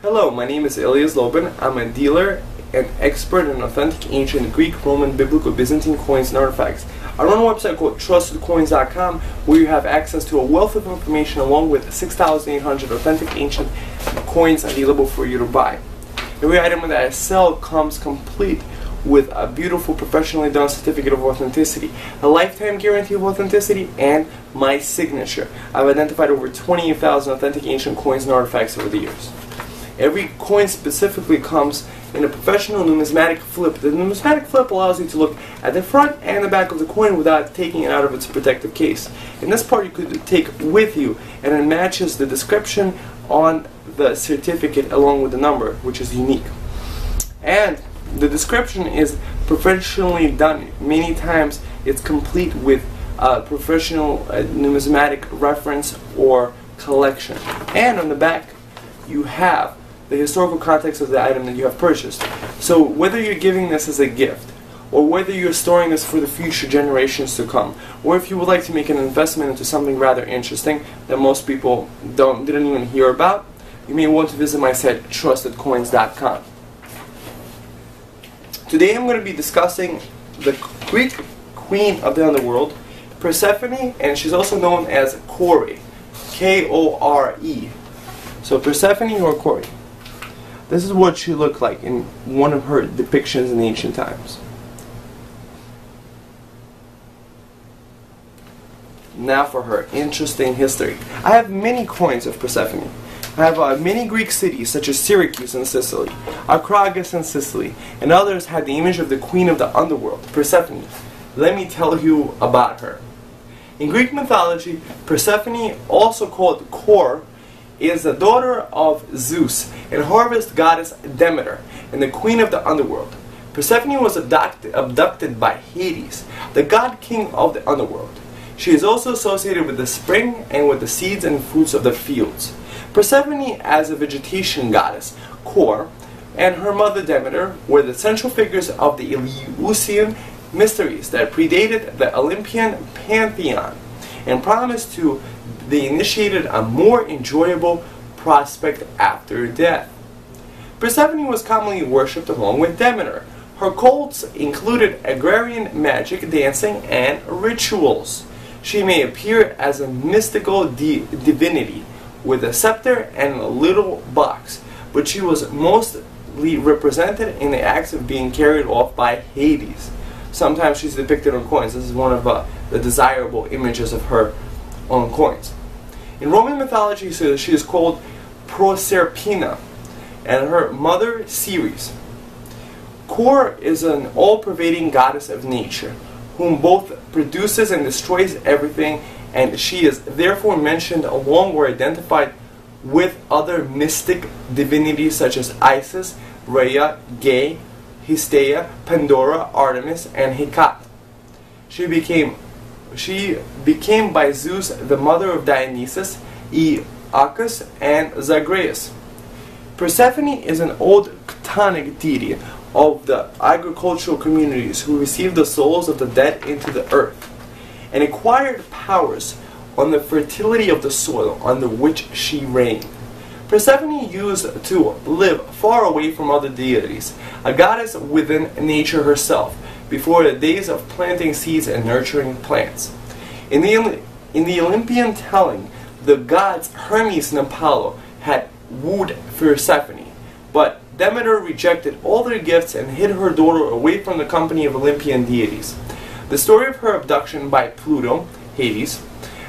Hello, my name is Elias Lobin. I'm a dealer and expert in authentic ancient Greek, Roman, Biblical, Byzantine coins and artifacts. I run a website called trustedcoins.com where you have access to a wealth of information along with 6,800 authentic ancient coins available for you to buy. Every item that I sell comes complete with a beautiful professionally done certificate of authenticity, a lifetime guarantee of authenticity, and my signature. I've identified over 28,000 authentic ancient coins and artifacts over the years. Every coin specifically comes in a professional numismatic flip. The numismatic flip allows you to look at the front and the back of the coin without taking it out of its protective case. And this part you could take with you, and it matches the description on the certificate along with the number, which is unique. And the description is professionally done. Many times it's complete with a professional numismatic reference or collection. And on the back you have the historical context of the item that you have purchased. So whether you're giving this as a gift, or whether you're storing this for the future generations to come, or if you would like to make an investment into something rather interesting that most people didn't even hear about, you may want to visit my site trustedcoins.com. Today I'm going to be discussing the Greek queen of the underworld, Persephone, and she's also known as Kore, K-O-R-E. So Persephone or Kore. This is what she looked like in one of her depictions in ancient times. Now for her interesting history. I have many coins of Persephone. I have many Greek cities such as Syracuse in Sicily, Acragas in Sicily, and others had the image of the queen of the underworld, Persephone. Let me tell you about her. In Greek mythology, Persephone, also called Kore, is the daughter of Zeus and harvest goddess Demeter and the queen of the underworld. Persephone was abducted by Hades, the god king of the underworld. She is also associated with the spring and with the seeds and fruits of the fields. Persephone, as a vegetation goddess, Kore, and her mother Demeter were the central figures of the Eleusinian mysteries that predated the Olympian pantheon and promised to the initiated a more enjoyable prospect after death. Persephone was commonly worshipped along with Demeter. Her cults included agrarian magic, dancing, and rituals. She may appear as a mystical divinity with a scepter and a little box, but she was mostly represented in the acts of being carried off by Hades. Sometimes she's depicted on coins. This is one of the desirable images of her on coins. In Roman mythology, she is called Proserpina, and her mother Ceres. Kore is an all-pervading goddess of nature, whom both produces and destroys everything, and she is therefore mentioned along or identified with other mystic divinities such as Isis, Rhea, Ge, Hestia, Pandora, Artemis, and Hecate. She became by Zeus the mother of Dionysus, Iacchus, and Zagreus. Persephone is an old chthonic deity of the agricultural communities who received the souls of the dead into the earth and acquired powers on the fertility of the soil under which she reigned. Persephone used to live far away from other deities, a goddess within nature herself, before the days of planting seeds and nurturing plants. In the Olympian telling, the gods Hermes and Apollo had wooed Persephone, but Demeter rejected all their gifts and hid her daughter away from the company of Olympian deities. The story of her abduction by Pluto, Hades,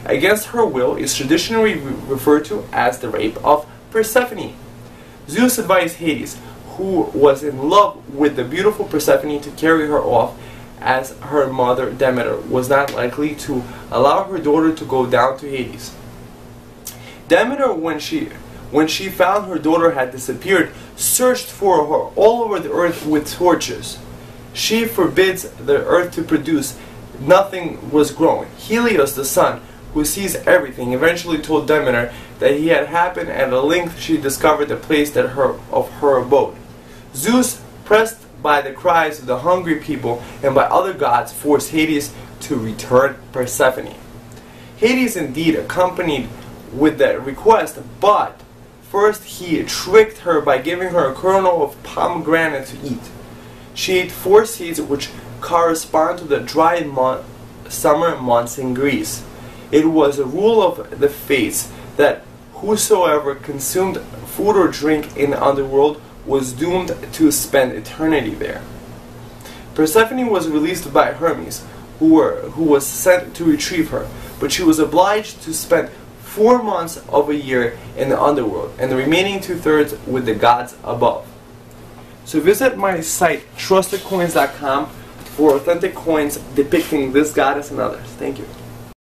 against her will is traditionally referred to as the rape of Persephone. Zeus advised Hades, who was in love with the beautiful Persephone, to carry her off, as her mother Demeter was not likely to allow her daughter to go down to Hades. Demeter, when she found her daughter had disappeared, searched for her all over the earth with torches. She forbids the earth to produce. Nothing was growing. Helios, the sun, who sees everything, eventually told Demeter that he had happened, and at length she discovered the place of her abode. Zeus, pressed by the cries of the hungry people and by other gods, forced Hades to return Persephone. Hades indeed accompanied with the request, but First, he tricked her by giving her a kernel of pomegranate to eat. She ate 4 seeds, which correspond to the dry summer months in Greece. It was a rule of the fates that whosoever consumed food or drink in the underworld was doomed to spend eternity there. Persephone was released by Hermes, who was sent to retrieve her, but she was obliged to spend 4 months of a year in the underworld, and the remaining 2/3 with the gods above. So visit my site, trustedcoins.com, for authentic coins depicting this goddess and others. Thank you.